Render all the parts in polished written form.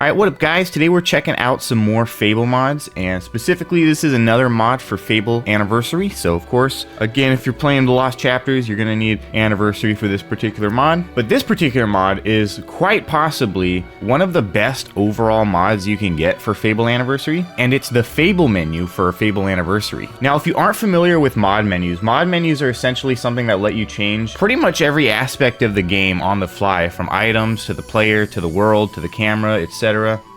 Alright, what up guys? Today we're checking out some more Fable mods, and specifically this is another mod for Fable Anniversary. So of course, again, if you're playing the Lost Chapters, you're gonna need Anniversary for this particular mod. But this particular mod is quite possibly one of the best overall mods you can get for Fable Anniversary, and it's the Fable menu for Fable Anniversary. Now, if you aren't familiar with mod menus are essentially something that let you change pretty much every aspect of the game on the fly, from items to the player to the world to the camera, etc.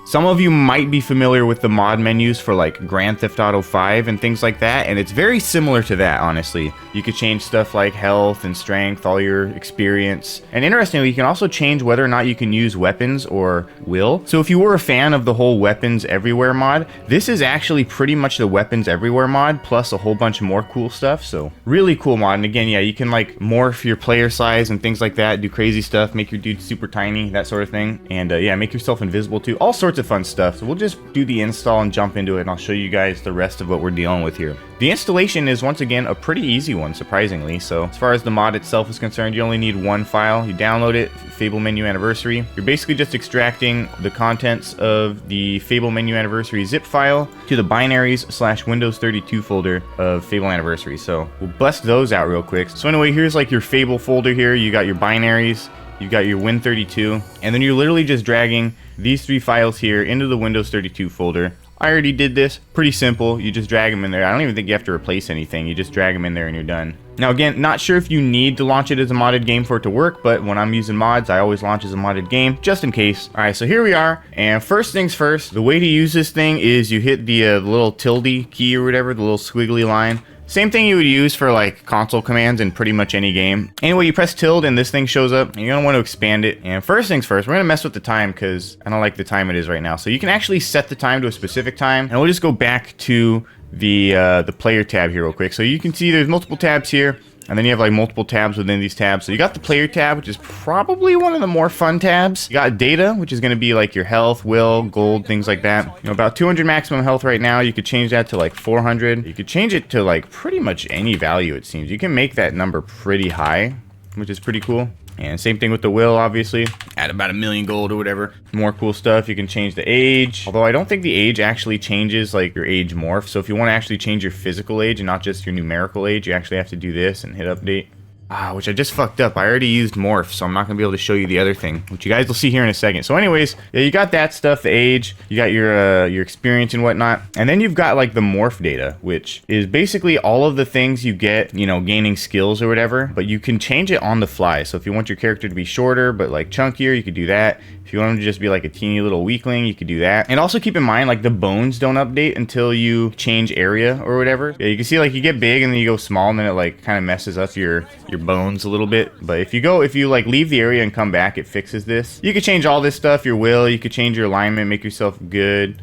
Some of you might be familiar with the mod menus for like Grand Theft Auto 5 and things like that, and it's very similar to that, honestly. You could change stuff like health and strength, all your experience, and interestingly, you can also change whether or not you can use weapons or will. So if you were a fan of the whole weapons everywhere mod, this is actually pretty much the weapons everywhere mod, plus a whole bunch more cool stuff, so really cool mod. And again, yeah, you can like morph your player size and things like that, do crazy stuff, make your dude super tiny, that sort of thing, and yeah, make yourself invisible too, all sorts of fun stuff. So we'll just do the install and jump into it, and I'll show you guys the rest of what we're dealing with here. The installation is once again a pretty easy one, surprisingly. So as far as the mod itself is concerned, you only need one file. You download it, Fable Menu Anniversary. You're basically just extracting the contents of the Fable Menu Anniversary zip file to the binaries / Windows 32 folder of Fable Anniversary. So we'll bust those out real quick. So anyway, here's like your Fable folder here. You got your binaries, you've got your Win32, and then you're literally just dragging these three files here into the Windows 32 folder. I already did this, pretty simple. You just drag them in there. I don't even think you have to replace anything. You just drag them in there and you're done. Now again, not sure if you need to launch it as a modded game for it to work, but when I'm using mods, I always launch as a modded game, just in case. Alright, so here we are, and first things first, the way to use this thing is you hit the little tilde key or whatever, the little squiggly line. Same thing you would use for like console commands in pretty much any game. Anyway, you press tilde and this thing shows up, and you're gonna want to expand it. And first things first, we're gonna mess with the time because I don't like the time it is right now. So you can actually set the time to a specific time, and we'll just go back to the player tab here real quick. So you can see there's multiple tabs here, and then you have like multiple tabs within these tabs. So you got the player tab, which is probably one of the more fun tabs. You got data, which is going to be like your health, will, gold, things like that. You know, about 200 maximum health right now. You could change that to like 400. You could change it to like pretty much any value, it seems. You can make that number pretty high, which is pretty cool. And same thing with the will, obviously. Add about 1,000,000 gold or whatever. More cool stuff. You can change the age. Although I don't think the age actually changes like your age morph. So if you want to actually change your physical age and not just your numerical age, you actually have to do this and hit update. Which I just fucked up. I already used morph, so I'm not going to be able to show you the other thing, which you guys will see here in a second. So anyways, yeah, you got that stuff, the age, you got your experience and whatnot, and then you've got like the morph data, which is basically all of the things you get, you know, gaining skills or whatever, but you can change it on the fly. So if you want your character to be shorter but like chunkier, you could do that. If you want him to just be like a teeny little weakling, you could do that. And also keep in mind, like the bones don't update until you change area or whatever. Yeah, you can see like you get big and then you go small, and then it like kind of messes up your bones a little bit. But if you like leave the area and come back, it fixes this. You could change all this stuff, your will, you could change your alignment, make yourself good,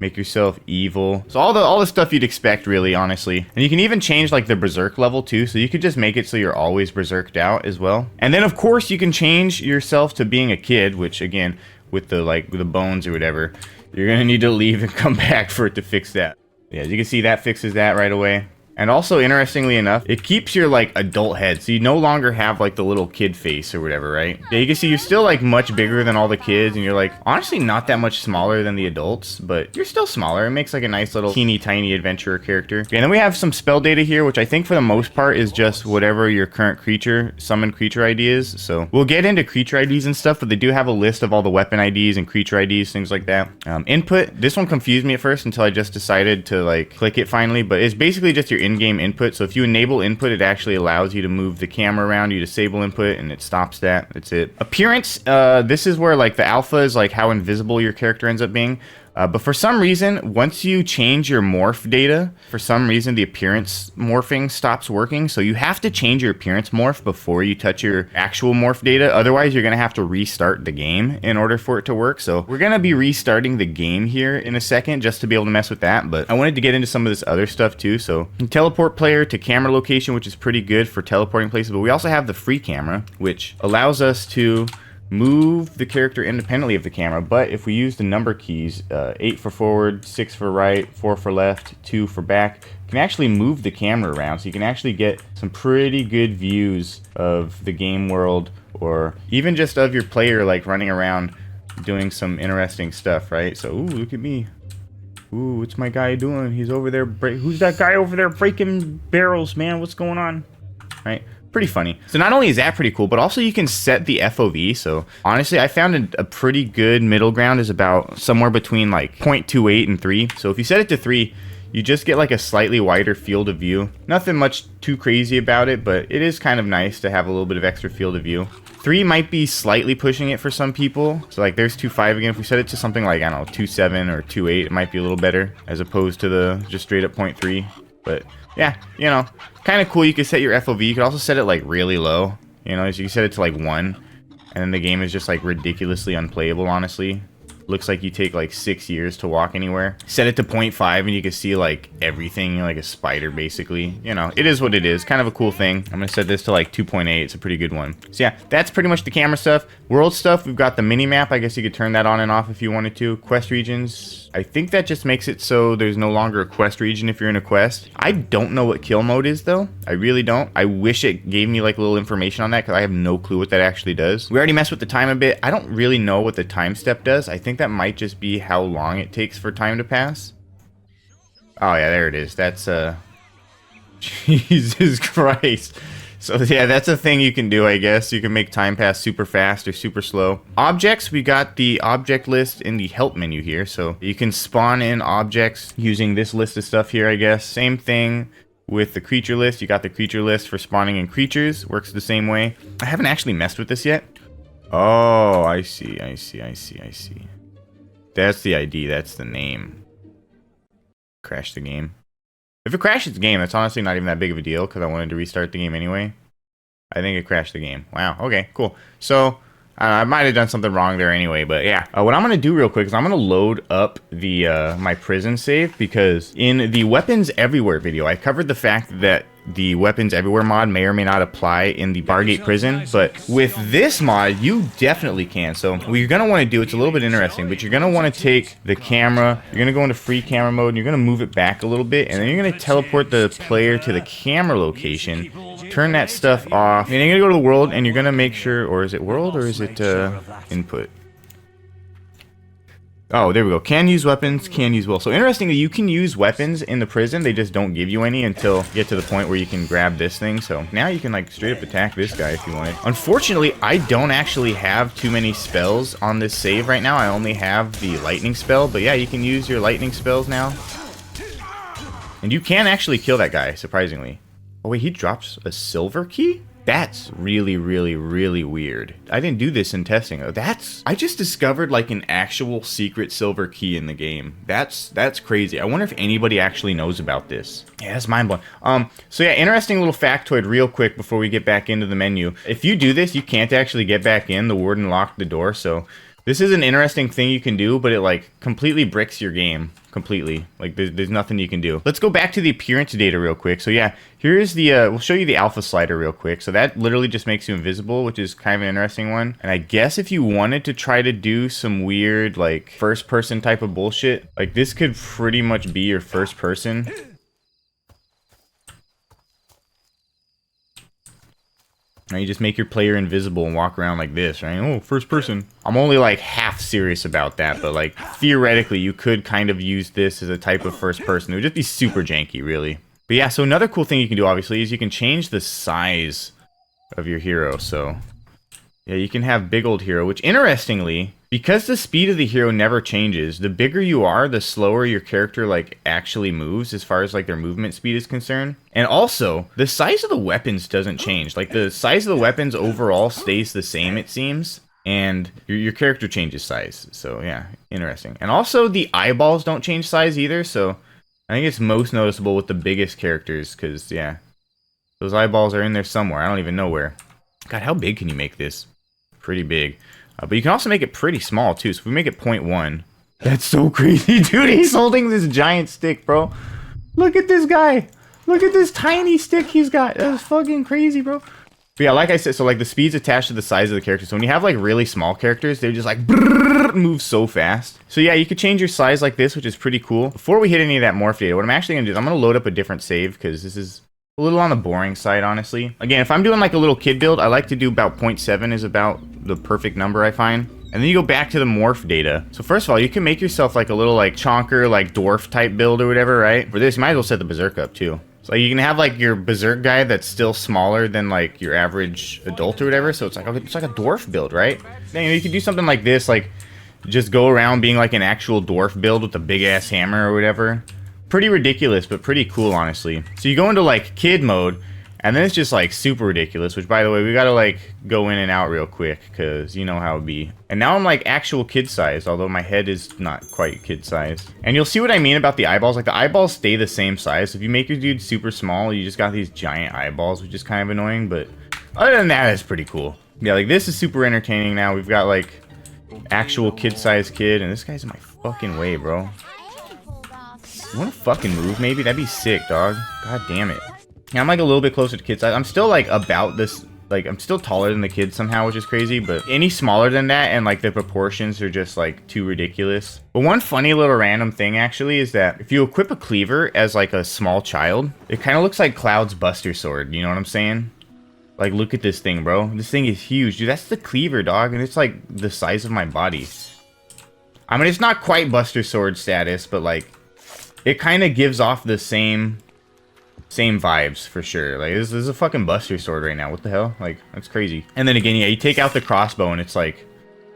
make yourself evil. So all the stuff you'd expect, really, honestly. And you can even change like the berserk level too, so you could just make it so you're always berserked out as well. And then of course you can change yourself to being a kid, which again, with the bones or whatever, you're gonna need to leave and come back for it to fix that. Yeah, as you can see, that fixes that right away. And also, interestingly enough, it keeps your like adult head, so you no longer have like the little kid face or whatever, right? Yeah, you can see you're still like much bigger than all the kids, and you're like honestly not that much smaller than the adults, but you're still smaller. It makes like a nice little teeny tiny adventurer character. Okay, and then we have some spell data here, which I think for the most part is just whatever your current creature, summoned creature ID is. So we'll get into creature IDs and stuff, but they do have a list of all the weapon IDs and creature IDs, things like that. Input, this one confused me at first until I just decided to like click it finally, but it's basically just your in-game input. So if you enable input, it actually allows you to move the camera around. You disable input and it stops that. That's it. Appearance, this is where like the alpha is like how invisible your character ends up being. But for some reason, once you change your morph data, for some reason the appearance morphing stops working. So you have to change your appearance morph before you touch your actual morph data. Otherwise, you're going to have to restart the game in order for it to work. So we're going to be restarting the game here in a second just to be able to mess with that. But I wanted to get into some of this other stuff too. So you can teleport player to camera location, which is pretty good for teleporting places. But we also have the free camera, which allows us to move the character independently of the camera. But if we use the number keys, 8 for forward, 6 for right, 4 for left, 2 for back, you can actually move the camera around, so you can actually get some pretty good views of the game world, or even just of your player like running around doing some interesting stuff, right? So, ooh, look at me. Ooh, what's my guy doing? He's over there. Who's that guy over there breaking barrels, man? What's going on? Right? Pretty funny. So not only is that pretty cool, but also you can set the FOV. So honestly, I found a pretty good middle ground is about somewhere between like 0.28 and 3. So if you set it to 3, you just get like a slightly wider field of view. Nothing much too crazy about it, but it is kind of nice to have a little bit of extra field of view. 3 might be slightly pushing it for some people. So like there's 2.5 again. If we set it to something like, I don't know, 2.7 or 2.8, it might be a little better as opposed to the just straight up 0.3. But yeah, you know, kind of cool. You could set your FOV. You could also set it like really low. You know, so you can set it to like 1. And then the game is just like ridiculously unplayable, honestly. Looks like you take like 6 years to walk anywhere. Set it to 0.5 and you can see like everything, like a spider basically. You know, it is what it is. Kind of a cool thing. I'm gonna set this to like 2.8. It's a pretty good one. So yeah, that's pretty much the camera stuff. World stuff, we've got the mini map. I guess you could turn that on and off if you wanted to. Quest regions. I think that just makes it so there's no longer a quest region if you're in a quest. I don't know what kill mode is though. I really don't. I wish it gave me like a little information on that because I have no clue what that actually does. We already messed with the time a bit. I don't really know what the time step does. I think that might just be how long it takes for time to pass. Oh yeah, there it is. That's Jesus Christ. So yeah, that's a thing you can do, I guess. You can make time pass super fast or super slow. Objects, we got the object list in the help menu here. So you can spawn in objects using this list of stuff here, I guess. Same thing with the creature list. You got the creature list for spawning in creatures. Works the same way. I haven't actually messed with this yet. Oh, I see. That's the ID. That's the name. Crash the game. If it crashes the game, that's honestly not even that big of a deal because I wanted to restart the game anyway. I think it crashed the game. Wow, okay, cool. So, I might have done something wrong there anyway, but yeah. What I'm going to do real quick is I'm going to load up the my prison save because in the Weapons Everywhere video, I covered the fact that the Weapons Everywhere mod may or may not apply in the Bargate prison, but with this mod, you definitely can. So what you're going to want to do, it's a little bit interesting, but you're going to want to take the camera, you're going to go into free camera mode, and you're going to move it back a little bit, and then you're going to teleport the player to the camera location, turn that stuff off, and you're going to go to the world, and you're going to make sure, or is it world, or is it input? Oh, there we go. Can use weapons, can use will. So interestingly, you can use weapons in the prison. They just don't give you any until you get to the point where you can grab this thing. So now you can like straight up attack this guy if you wanted. Unfortunately, I don't actually have too many spells on this save right now. I only have the lightning spell. But yeah, you can use your lightning spells now. And you can actually kill that guy, surprisingly. Oh wait, he drops a silver key? That's really, really, really weird. I didn't do this in testing. I just discovered like an actual secret silver key in the game. That's crazy. I wonder if anybody actually knows about this. Yeah, that's mind blowing. So yeah, interesting little factoid real quick before we get back into the menu. If you do this, you can't actually get back in. The warden locked the door, so this is an interesting thing you can do, but it like completely bricks your game. Completely. Like there's nothing you can do. Let's go back to the appearance data real quick. So yeah, here's the we'll show you the alpha slider real quick. So that literally just makes you invisible, which is kind of an interesting one. And I guess if you wanted to try to do some weird like first person type of bullshit, like this could pretty much be your first person. Now you just make your player invisible and walk around like this, right? Oh, first person. I'm only like half serious about that, but like theoretically you could kind of use this as a type of first person. It would just be super janky, really. But yeah, so another cool thing you can do obviously is you can change the size of your hero. So yeah, you can have big old hero, which interestingly, because the speed of the hero never changes, the bigger you are, the slower your character like actually moves as far as like their movement speed is concerned. And also, the size of the weapons doesn't change. Like the size of the weapons overall stays the same, it seems. And your character changes size. So yeah, interesting. And also the eyeballs don't change size either. So I think it's most noticeable with the biggest characters because yeah, those eyeballs are in there somewhere. I don't even know where. God, how big can you make this? Pretty big. But you can also make it pretty small too. So if we make it 0.1, that's so crazy, dude. He's holding this giant stick, bro. Look at this guy. Look at this tiny stick he's got. That's fucking crazy, bro. But yeah, like I said, so like the speed's attached to the size of the character. So when you have like really small characters, they just like move so fast. So yeah, you could change your size like this, which is pretty cool. Before we hit any of that morph data, what I'm actually gonna do is I'm gonna load up a different save because this is a little on the boring side, honestly. Again, if I'm doing like a little kid build, I like to do about 0.7 is about the perfect number I find. And then you go back to the morph data. So first of all, you can make yourself like a little like chonker, like dwarf type build or whatever, right? For this, you might as well set the berserk up too. So you can have like your berserk guy that's still smaller than like your average adult or whatever. So it's like a dwarf build, right? Then you can do something like this, like just go around being like an actual dwarf build with a big ass hammer or whatever. Pretty ridiculous, but pretty cool, honestly. So you go into like kid mode, and then it's just like super ridiculous, which by the way, we gotta like go in and out real quick because you know how it be. And now I'm like actual kid size, although my head is not quite kid size. And you'll see what I mean about the eyeballs. Like the eyeballs stay the same size. So if you make your dude super small, you just got these giant eyeballs, which is kind of annoying. But other than that, it's pretty cool. Yeah, like this is super entertaining now. We've got like actual kid size kid, and this guy's in my fucking way, bro. You wanna fucking move maybe? That'd be sick, dog. God damn it. Yeah, I'm like a little bit closer to kid size. I'm still like about this, like I'm still taller than the kids somehow, which is crazy, but any smaller than that and like the proportions are just like too ridiculous. But one funny little random thing actually is that if you equip a cleaver as like a small child, it kind of looks like Cloud's Buster Sword, you know what I'm saying? Like look at this thing, bro. This thing is huge, dude. That's the cleaver, dog, and it's like the size of my body. I mean, it's not quite Buster Sword status, but like it kind of gives off the same vibes for sure. Like this is a fucking Buster Sword right now. What the hell? Like that's crazy. And then again, yeah, you take out the crossbow and it's like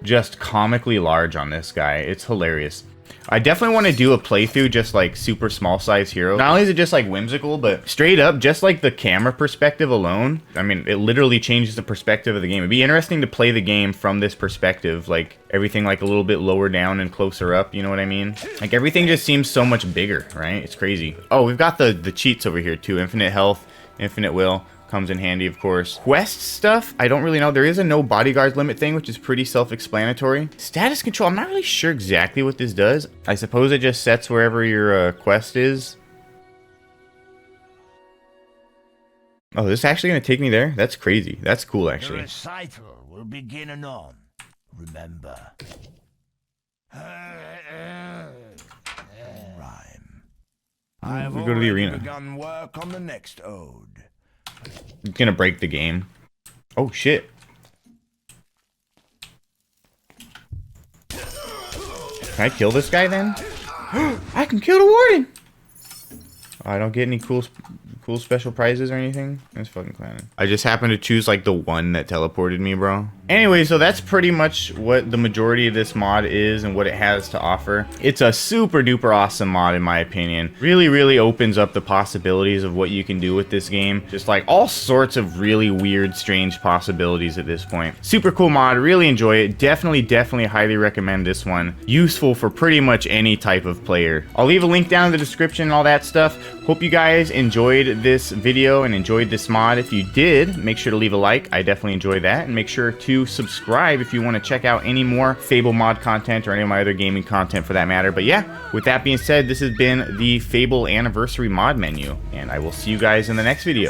just comically large on this guy. It's hilarious. I definitely want to do a playthrough just like super small size hero. Not only is it just like whimsical, but straight up just like the camera perspective alone. I mean, it literally changes the perspective of the game. It'd be interesting to play the game from this perspective, like everything like a little bit lower down and closer up, you know what I mean? Like everything just seems so much bigger, right? It's crazy. Oh, we've got the cheats over here too. Infinite health, infinite will. Comes in handy, of course. Quest stuff, I don't really know. There is a no bodyguard limit thing, which is pretty self-explanatory. Status control, I'm not really sure exactly what this does. I suppose it just sets wherever your quest is. Oh, this is actually going to take me there? That's crazy. That's cool, actually. The recital will begin anon. Remember. Rhyme. I have we go to the arena. Begun work on the next ode. It's gonna break the game. Oh shit. Can I kill this guy then? I can kill the warden! Oh, I don't get any cool special prizes or anything? That's fucking clowning. I just happened to choose like the one that teleported me, bro. Anyway, so that's pretty much what the majority of this mod is and what it has to offer. It's a super duper awesome mod in my opinion. Really, really opens up the possibilities of what you can do with this game. Just like all sorts of really weird, strange possibilities at this point. Super cool mod, really enjoy it. Definitely highly recommend this one. Useful for pretty much any type of player. I'll leave a link down in the description and all that stuff. Hope you guys enjoyed this video and enjoyed this mod. If you did, make sure to leave a like. I definitely enjoyed that. And make sure to subscribe if you want to check out any more Fable mod content or any of my other gaming content for that matter. But yeah, with that being said, this has been the Fable Anniversary mod menu, and I will see you guys in the next video.